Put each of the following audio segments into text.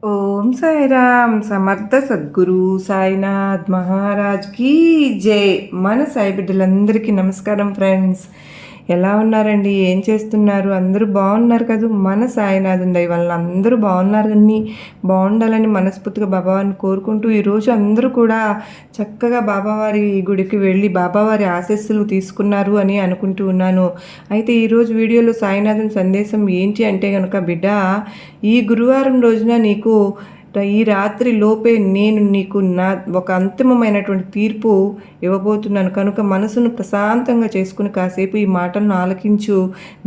ఓం సాయిరామ్ సమర్థ సద్గురు సాయినాథ్ మహారాజ్ కీ జై. మన సాయి బిడ్డలందరికీ నమస్కారం ఫ్రెండ్స్. ఎలా ఉన్నారండి? ఏం చేస్తున్నారు? అందరూ బాగున్నారు కదా? మన సాయినాథుని దయ వల్ల అందరూ బాగున్నారని, బాగుండాలని మనస్ఫూర్తిగా బాబావారిని కోరుకుంటూ ఈరోజు అందరూ కూడా చక్కగా బాబావారి గుడికి వెళ్ళి బాబావారి ఆశీస్సులు తీసుకున్నారు అని అనుకుంటూ ఉన్నాను. అయితే ఈరోజు వీడియోలో సాయినాథుని సందేశం ఏంటి అంటే కనుక, బిడ్డ, ఈ గురువారం రోజున నీకు ఈ రాత్రి లోపే నేను నీకు ఒక అంతిమమైనటువంటి తీర్పు ఇవ్వబోతున్నాను కనుక మనసును ప్రశాంతంగా చేసుకుని కాసేపు ఈ మాటలను ఆలకించు,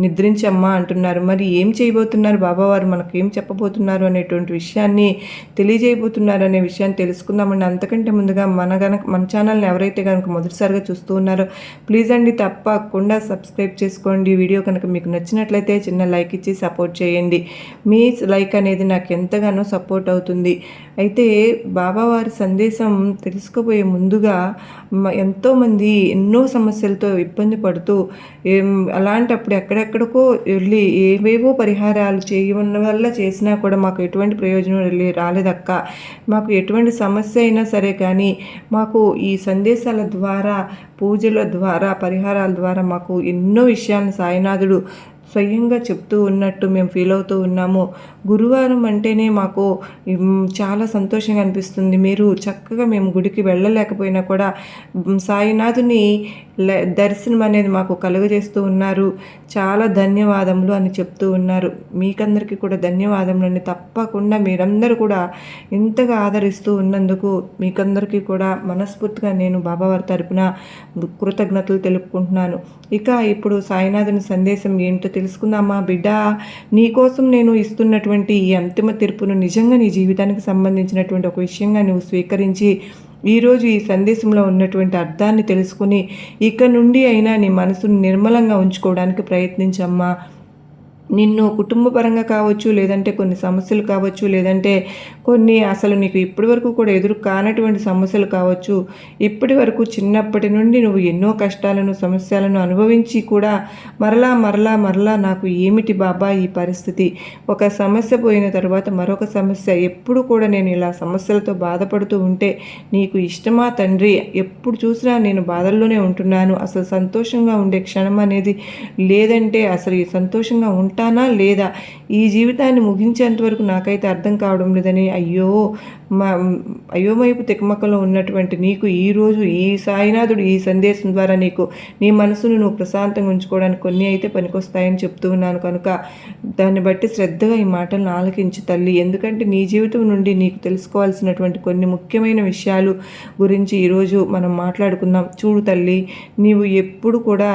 నిద్రించమ్మా అంటున్నారు. మరి ఏం చేయబోతున్నారు బాబావారు, మనకు ఏం చెప్పబోతున్నారు అనేటువంటి విషయాన్ని తెలియజేయబోతున్నారు అనే విషయాన్ని తెలుసుకుందామండి. అంతకంటే ముందుగా మన ఛానల్ని ఎవరైతే కనుక మొదటిసారిగా చూస్తూ ఉన్నారో ప్లీజ్ అండి తప్పకుండా సబ్స్క్రైబ్ చేసుకోండి. వీడియో కనుక మీకు నచ్చినట్లయితే చిన్న లైక్ ఇచ్చి సపోర్ట్ చేయండి. మీ లైక్ అనేది నాకు ఎంతగానో సపోర్ట్ అవుతుంది. అయితే బాబావారి సందేశం తెలుసుకోబోయే ముందుగా ఎంతోమంది ఎన్నో సమస్యలతో ఇబ్బంది పడుతూ అలాంటప్పుడు ఎక్కడెక్కడికో వెళ్ళి ఏవేవో పరిహారాలు చేయడం వల్ల చేసినా కూడా మాకు ఎటువంటి ప్రయోజనం రాలేదక్క, మాకు ఎటువంటి సమస్య అయినా సరే కానీ మాకు ఈ సందేశాల ద్వారా, పూజల ద్వారా, పరిహారాల ద్వారా మాకు ఎన్నో విషయాలను సాయినాథుడు స్వయంగా చెప్తూ ఉన్నట్టు మేము ఫీల్ అవుతూ ఉన్నాము. గురువారం అంటేనే మాకు చాలా సంతోషంగా అనిపిస్తుంది. మీరు చక్కగా మేము గుడికి వెళ్ళలేకపోయినా కూడా సాయినాథుని దర్శనం అనేది మాకు కలుగజేస్తూ ఉన్నారు. చాలా ధన్యవాదములు అని చెప్తూ ఉన్నారు. మీకందరికీ కూడా ధన్యవాదములని. తప్పకుండా మీరందరూ కూడా ఇంతగా ఆదరిస్తూ ఉన్నందుకు మీకందరికీ కూడా మనస్ఫూర్తిగా నేను బాబావారి తరపున కృతజ్ఞతలు తెలుపుకుంటున్నాను. ఇక ఇప్పుడు సాయినాథుని సందేశం ఏంటో తెలుసుకుందామా బిడ్డ. నీకోసం నేను ఇస్తున్నటువంటి ఈ అంతిమ తీర్పును నిజంగా నీ జీవితానికి సంబంధించినటువంటి ఒక విషయంగా నువ్వు స్వీకరించి ఈరోజు ఈ సందేశంలో ఉన్నటువంటి అర్థాన్ని తెలుసుకుని ఇక నుండి అయినా నీ మనసును నిర్మలంగా ఉంచుకోవడానికి ప్రయత్నించమ్మా. నిన్ను కుటుంబపరంగా కావచ్చు, లేదంటే కొన్ని సమస్యలు కావచ్చు, లేదంటే కొన్ని అసలు నీకు ఇప్పటి వరకు కూడా ఎదురు కానటువంటి సమస్యలు కావచ్చు. ఇప్పటి వరకు చిన్నప్పటి నుండి నువ్వు ఎన్నో కష్టాలను, సమస్యలను అనుభవించి కూడా మరలా నాకు ఏమిటి బాబా ఈ పరిస్థితి, ఒక సమస్య పోయిన తర్వాత మరొక సమస్య, ఎప్పుడు కూడా నేను ఇలా సమస్యలతో బాధపడుతూ ఉంటే నీకు ఇష్టమా తండ్రి? ఎప్పుడు చూసినా నేను బాధల్లోనే ఉంటున్నాను, అసలు సంతోషంగా ఉండే క్షణం అనేది లేదంటే అసలు ఈ సంతోషంగా ఉంటానా లేదా, ఈ జీవితాన్ని ముగించేంత వరకు నాకైతే అర్థం కావడం లేదని అయోమయపు తికమకలో ఉన్నటువంటి నీకు ఈరోజు ఈ సాయినాథుడు ఈ సందేశం ద్వారా నీకు నీ మనసును నువ్వు ప్రశాంతంగా ఉంచుకోవడానికి కొన్ని అయితే పనికొస్తాయని చెప్తూ ఉన్నాను కనుక దాన్ని బట్టి శ్రద్ధగా ఈ మాటలను ఆలకించి తల్లి. ఎందుకంటే నీ జీవితం నుండి నీకు తెలుసుకోవాల్సినటువంటి కొన్ని ముఖ్యమైన విషయాలు గురించి ఈరోజు మనం మాట్లాడుకుందాం. చూడు తల్లి, నీవు ఎప్పుడు కూడా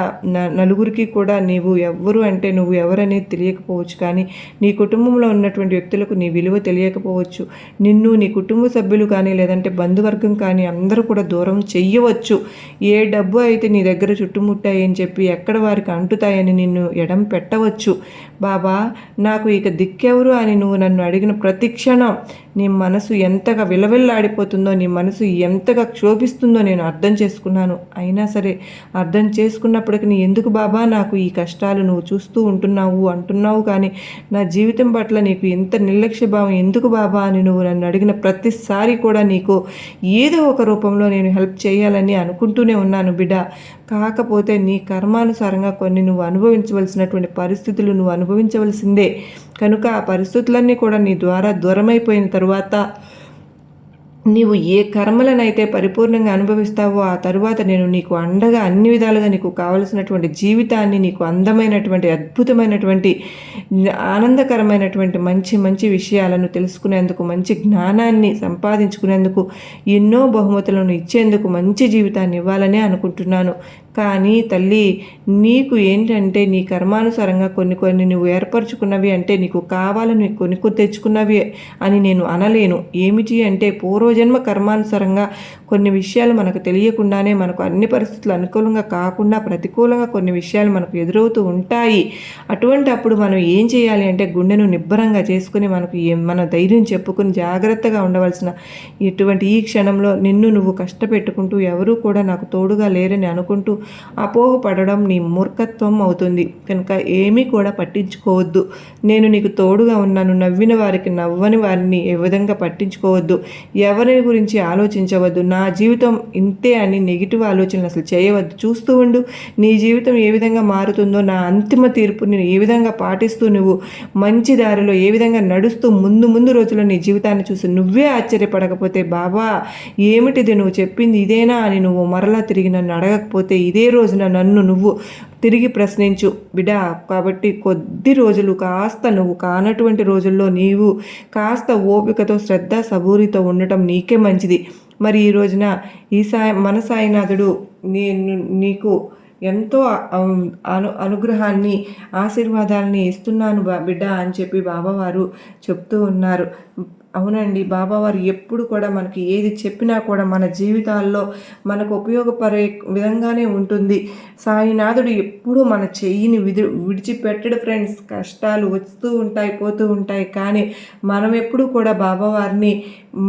నలుగురికి కూడా నీవు ఎవ్వరు అంటే నువ్వు ఎవరనేది తెలియకపోవచ్చు, కానీ నీ కుటుంబంలో ఉన్నటువంటి వ్యక్తులకు నీ విలువ తెలియకపోవచ్చు. నిన్ను నీ కుటుంబ సభ్యులు కానీ లేదంటే బంధువర్గం కానీ అందరూ కూడా దూరం చెయ్యవచ్చు. ఏ డబ్బు అయితే నీ దగ్గర చుట్టుముట్టాయని చెప్పి ఎక్కడ వారికి అంటుతాయని నిన్ను ఎడం పెట్టవచ్చు. బాబా, నాకు ఇక దిక్కెవరు అని నువ్వు నన్ను అడిగిన ప్రతి క్షణం నీ మనసు ఎంతగా విలవిల్లాడిపోతుందో, నీ మనసు ఎంతగా క్షోభిస్తుందో నేను అర్థం చేసుకున్నాను. అయినా సరే అర్థం చేసుకున్నప్పటికీ నీ ఎందుకు బాబా నాకు ఈ కష్టాలు నువ్వు చూస్తూ అంటున్నావు కానీ నా జీవితం పట్ల నీకు ఇంత నిర్లక్ష్య భావం ఎందుకు బాబా అని నువ్వు నన్ను అడిగిన ప్రతిసారి కూడా నీకు ఏదో ఒక రూపంలో నేను హెల్ప్ చేయాలని అనుకుంటూనే ఉన్నాను బిడ్డ. కాకపోతే నీ కర్మానుసారంగా కొన్ని నువ్వు అనుభవించవలసినటువంటి పరిస్థితులు నువ్వు అనుభవించవలసిందే కనుక ఆ పరిస్థితులన్నీ కూడా నీ ద్వారా దూరమైపోయిన తరువాత నీవు ఏ కర్మలనైతే పరిపూర్ణంగా అనుభవిస్తావో ఆ తరువాత నేను నీకు అండగా అన్ని విధాలుగా నీకు కావలసినటువంటి జీవితాన్ని, నీకు అందమైనటువంటి అద్భుతమైనటువంటి ఆనందకరమైనటువంటి మంచి విషయాలను తెలుసుకునేందుకు, మంచి జ్ఞానాన్ని సంపాదించుకునేందుకు, ఎన్నో బహుమతులను ఇచ్చేందుకు మంచి జీవితాన్ని ఇవ్వాలనే అనుకుంటున్నాను. కానీ తల్లి, నీకు ఏంటంటే నీ కర్మానుసారంగా కొన్ని నువ్వు ఏర్పరచుకున్నవి అంటే నీకు కావాలని కొన్ని తెచ్చుకున్నవి అని నేను అనలేను. ఏమిటి అంటే పూర్వజన్మ కర్మానుసారంగా కొన్ని విషయాలు మనకు తెలియకుండానే మనకు అన్ని పరిస్థితులు అనుకూలంగా కాకుండా ప్రతికూలంగా కొన్ని విషయాలు మనకు ఎదురవుతూ ఉంటాయి. అటువంటి అప్పుడు మనం ఏం చేయాలి అంటే గుండెను నిబ్బరంగా చేసుకుని మన ధైర్యం చెప్పుకుని జాగ్రత్తగా ఉండవలసిన ఇటువంటి ఈ క్షణంలో నిన్ను నువ్వు కష్టపెట్టుకుంటూ ఎవరూ కూడా నాకు తోడుగా లేరని అనుకుంటూ అపోహ పడడం నీ మూర్ఖత్వం అవుతుంది. కనుక ఏమీ కూడా పట్టించుకోవద్దు. నేను నీకు తోడుగా ఉన్నాను. నవ్విన వారికి నవ్వని వారిని ఏ విధంగా పట్టించుకోవద్దు. ఎవరి గురించి ఆలోచించవద్దు. నా జీవితం ఇంతే అని నెగిటివ్ ఆలోచనలు అసలు చేయవద్దు. చూస్తూ ఉండు నీ జీవితం ఏ విధంగా మారుతుందో, నా అంతిమ తీర్పుని ఏ విధంగా పాటిస్తూ నువ్వు మంచి దారిలో ఏ విధంగా నడుస్తూ ముందు ముందు రోజుల్లో నీ జీవితాన్ని చూసి నువ్వే ఆశ్చర్యపడకపోతే, బాబా ఏమిటిది నువ్వు చెప్పింది ఇదేనా అని నువ్వు మరలా తిరిగి నన్ను అడగకపోతే, ఇదే రోజున నన్ను నువ్వు తిరిగి ప్రశ్నించు బిడ్డా. కాబట్టి కొద్ది రోజులు కాస్త నువ్వు కానటువంటి రోజుల్లో నీవు కాస్త ఓపికతో శ్రద్ధ సబూరితో ఉండటం నీకే మంచిది. మరి ఈ రోజున ఈ మన సాయినాథుడు నీకు ఎంతో అనుగ్రహాన్ని ఆశీర్వాదాలని ఇస్తున్నాను బిడ్డ అని చెప్పి బాబావారు చెప్తూ ఉన్నారు. అవునండి, బాబావారు ఎప్పుడు కూడా మనకి ఏది చెప్పినా కూడా మన జీవితాల్లో మనకు ఉపయోగపడే విధంగానే ఉంటుంది. సాయినాథుడు ఎప్పుడూ మన చెయ్యిని విడిచిపెట్టడు ఫ్రెండ్స్. కష్టాలు వస్తూ ఉంటాయి, పోతూ ఉంటాయి, కానీ మనం ఎప్పుడు కూడా బాబావారిని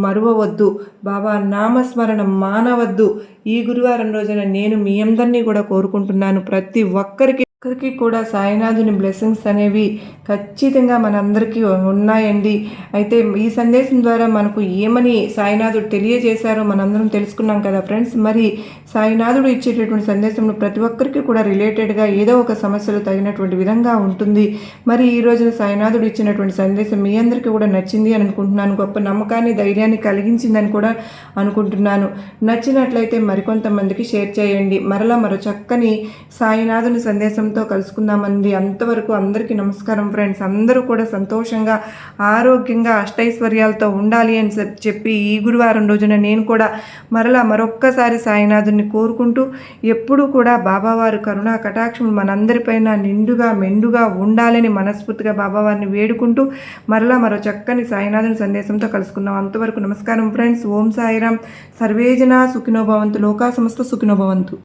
మరువవద్దు. బాబా నామస్మరణ మానవద్దు. ఈ గురువారం రోజున నేను మీ అందరినీ కూడా కోరుకుంటున్నాను, ప్రతి ఒక్కరికి కూడా సాయినాథుని బ్లెస్సింగ్స్ అనేవి ఖచ్చితంగా మనందరికీ ఉన్నాయండి. అయితే ఈ సందేశం ద్వారా మనకు ఏమని సాయినాథుడు తెలియజేశారో మనందరం తెలుసుకున్నాం కదా ఫ్రెండ్స్. మరి సాయినాథుడు ఇచ్చేటటువంటి సందేశంలో ప్రతి ఒక్కరికి కూడా రిలేటెడ్గా ఏదో ఒక సమస్యలు తగినటువంటి విధంగా ఉంటుంది. మరి ఈ రోజున సాయినాథుడు ఇచ్చినటువంటి సందేశం మీ అందరికీ కూడా నచ్చింది అని అనుకుంటున్నాను. గొప్ప నమ్మకాన్ని, ధైర్యాన్ని కలిగించిందని కూడా అనుకుంటున్నాను. నచ్చినట్లయితే మరికొంతమందికి షేర్ చేయండి. మరో చక్కని సాయినాథుని సందేశంతో కలుసుకుందామండి. అంతవరకు అందరికీ నమస్కారం ఫ్రెండ్స్. అందరూ కూడా సంతోషంగా, ఆరోగ్యంగా, అష్టైశ్వర్యాలతో ఉండాలి అని చెప్పి ఈ గురువారం రోజున నేను కూడా మరొక్కసారి సాయినాథుని కోరుకుంటూ, ఎప్పుడూ కూడా బాబావారు కరుణా కటాక్షం మనందరిపైన నిండుగా మెండుగా ఉండాలని మనస్ఫూర్తిగా బాబావారిని వేడుకుంటూ మరో చక్కని సాయినాథుని సందేశంతో కలుసుకుందాం. అంతవరకు నమస్కారం ఫ్రెండ్స్. ఓం సాయిరాం. సర్వేజన సుఖినో భవంతు. లోకా సమస్త సుఖినో భవంతు.